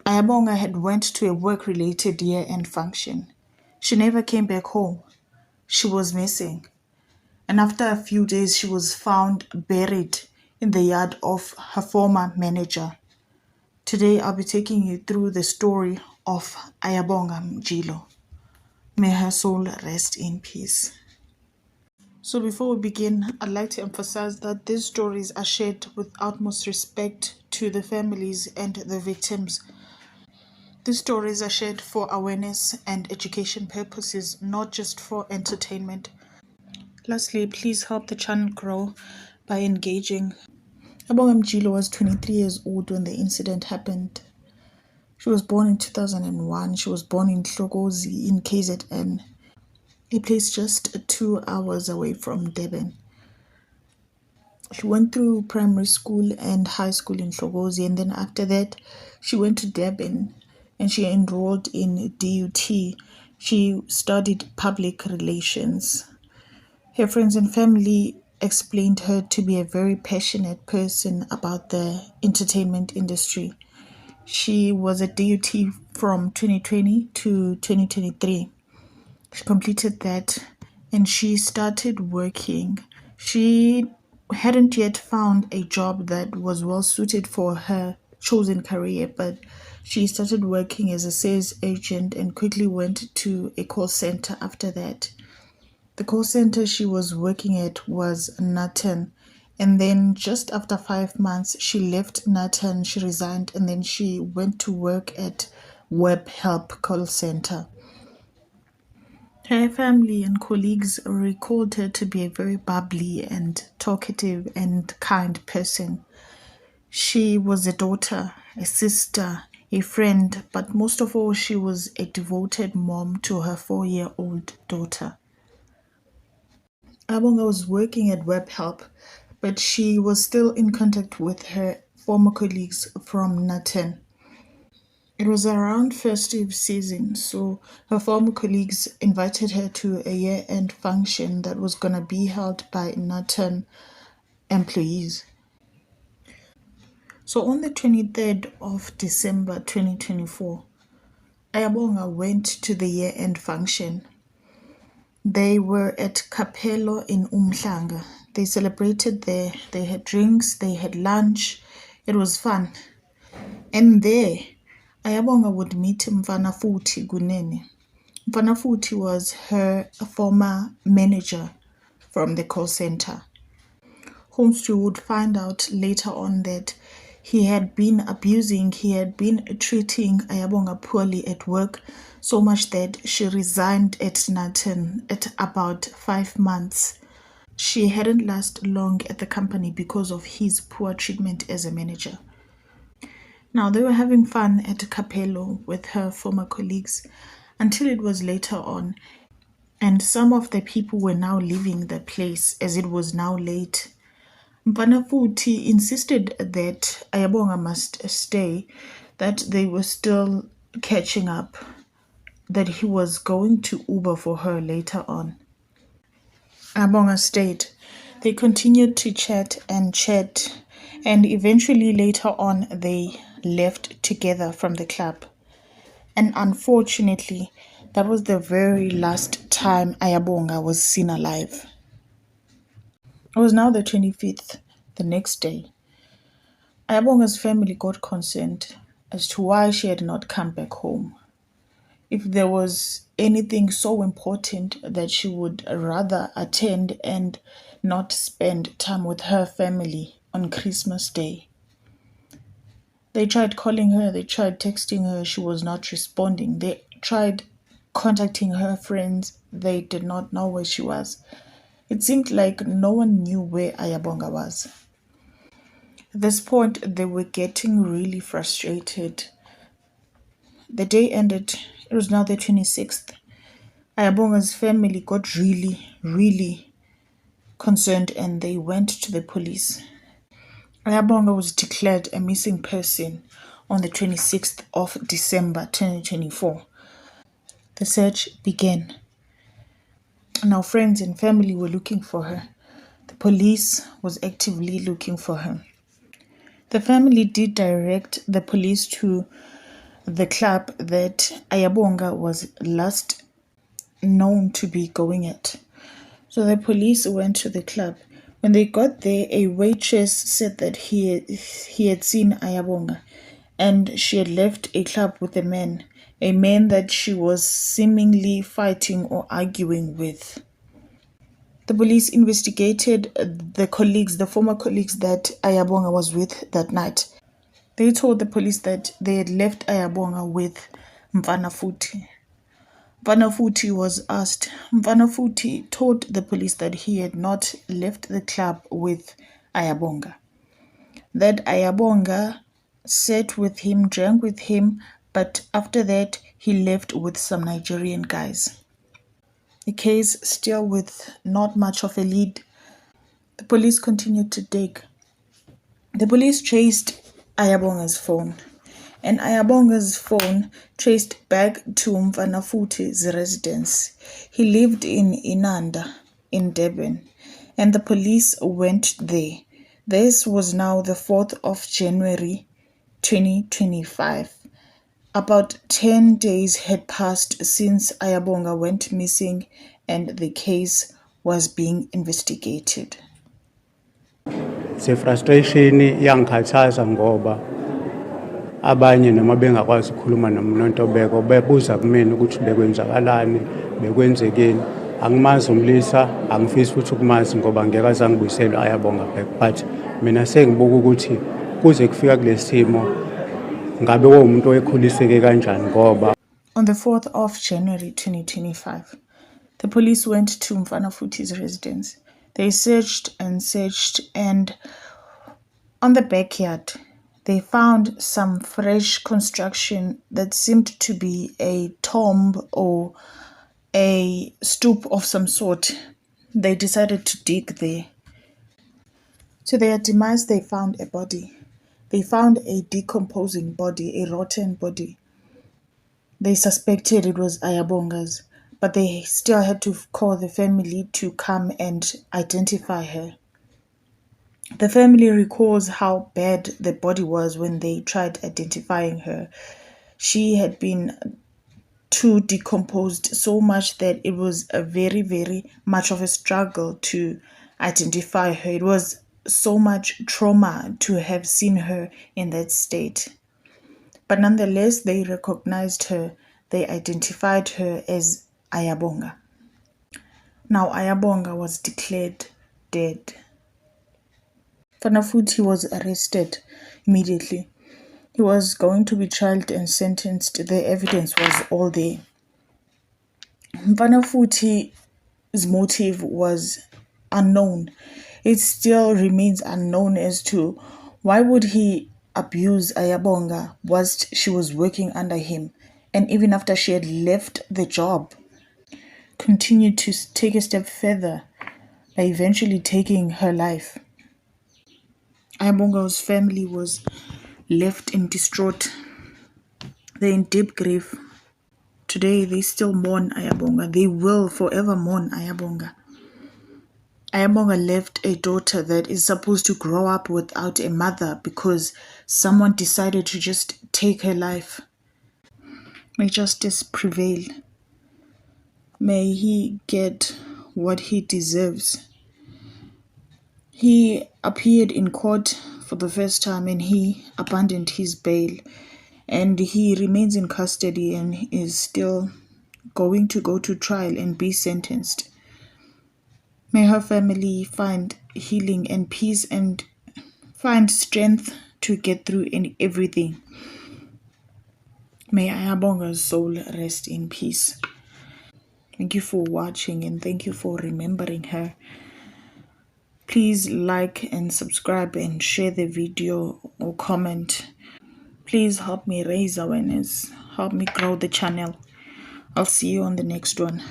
Ayabonga had went to a work-related year-end function. She never came back home. She was missing. And after a few days, she was found buried in the yard of her former manager. Today, I'll be taking you through the story of Ayabonga Mjilo. May her soul rest in peace. So before we begin, I'd like to emphasize that these stories are shared with utmost respect to the families and the victims. These stories are shared for awareness and education purposes, not just for entertainment. Lastly, please help the channel grow by engaging. Ayabonga Mjilo was 23 years old when the incident happened. She was born in 2001. She was born in Hlokozi in KZN, a place just 2 hours away from Durban. She went through primary school and high school in Hlokozi, and then after that, she went to Durban and she enrolled in DUT. She studied public relations. Her friends and family explained her to be a very passionate person about the entertainment industry. She was at DUT from 2020 to 2023. She completed that and she started working. She hadn't yet found a job that was well suited for her chosen career, but she started working as a sales agent and quickly went to a call center after that. The call center she was working at was Nathan. And then just after 5 months, she left Nathan, she resigned, and then she went to work at WebHelp call center. Her family and colleagues recalled her to be a very bubbly and talkative and kind person. She was a daughter, a sister, a friend, but most of all, she was a devoted mom to her 4-year-old daughter. Ayabonga was working at WebHelp, but she was still in contact with her former colleagues from Nathan. It was around festive season, so her former colleagues invited her to a year-end function that was going to be held by Nathan employees. So on the 23rd of December 2024, Ayabonga went to the year-end function. They were at Capello in Umhlanga. They celebrated there. They had drinks, they had lunch. It was fun. And there, Ayabonga would meet Mfana Futhi Kunene. Mfana Futhi was her former manager from the call center. Holmstrew would find out later on that he had been treating Ayabonga poorly at work, so much that she resigned at Nathan at about 5 months. She hadn't lasted long at the company because of his poor treatment as a manager. Now, they were having fun at Capello with her former colleagues until it was later on, and some of the people were now leaving the place as it was now late. Mfana Futhi insisted that Ayabonga must stay, that they were still catching up, that he was going to Uber for her later on. Ayabonga stayed. They continued to chat, and eventually later on they left together from the club. And unfortunately, that was the very last time Ayabonga was seen alive. It was now the 25th, the next day. Ayabonga's family got concerned as to why she had not come back home. If there was anything so important that she would rather attend and not spend time with her family on Christmas Day. They tried calling her, they tried texting her, she was not responding. They tried contacting her friends, they did not know where she was. It seemed like no one knew where Ayabonga was. At this point, they were getting really frustrated. The day ended, it was now the 26th. Ayabonga's family got really concerned and they went to the police. Ayabonga was declared a missing person on the 26th of December 2024. The search began. Now friends and family were looking for her. The police was actively looking for her. The family did direct the police to the club that Ayabonga was last known to be going at. So the police went to the club. When they got there, a waitress said that he had seen Ayabonga and she had left a club with a man that she was seemingly fighting or arguing with. The police investigated the former colleagues that Ayabonga was with that night. They told the police that they had left Ayabonga with Mfana Futhi. Mfana Futhi was asked. Mfana Futhi told the police that he had not left the club with Ayabonga. That Ayabonga sat with him, drank with him, but after that he left with some Nigerian guys. The case still with not much of a lead. The police continued to dig. The police traced Ayabonga's phone, and Ayabonga's phone traced back to Mfana Futhi's residence. He lived in Inanda, in Durban, and the police went there. This was now the 4th of January 2025. About 10 days had passed since Ayabonga went missing and the case was being investigated. Se-frustration iyangikhathaza ngoba abanye noma bengakwazi ukukhuluma noMnontobeko bebuza kumina ukuthi bekwenzakalani, bekwenzekeni. Angimazi uMlisa, angifisi futhi ukumazi ngoba ngeke aze angibuyisele Ayabonga back, but mina sengibuka ukuthi kuze kufika kulesi simo ngabe umuntu oyekhuliseke kanjani ngoba. On the 4th of January 2025, the police went to Mfana Futhi's residence. They searched, and on the backyard, they found some fresh construction that seemed to be a tomb or a stoop of some sort. They decided to dig there. To their demise, they found a body. They found a decomposing body, a rotten body. They suspected it was Ayabonga's, but they still had to call the family to come and identify her. The family recalls how bad the body was when they tried identifying her. She had been too decomposed so much that it was a very, very much of a struggle to identify her. It was so much trauma to have seen her in that state. But nonetheless, they recognized her. They identified her as Ayabonga. Now, Ayabonga was declared dead. Mfana Futhi was arrested immediately. He was going to be tried and sentenced. The evidence was all there. Mfana Futhi's motive was unknown. It still remains unknown as to why would he abuse Ayabonga whilst she was working under him, and even after she had left the job, continued to take a step further by eventually taking her life. Ayabonga's family was left in distraught. They're in deep grief. Today, they still mourn Ayabonga. They will forever mourn Ayabonga. Ayabonga left a daughter that is supposed to grow up without a mother because someone decided to just take her life. May justice prevail. May he get what he deserves. He appeared in court for the first time and he abandoned his bail, and he remains in custody and is still going to go to trial and be sentenced. May her family find healing and peace and find strength to get through everything. May Ayabonga's soul rest in peace. Thank you for watching and thank you for remembering her. Please like and subscribe and share the video or comment. Please help me raise awareness. Help me grow the channel. I'll see you on the next one.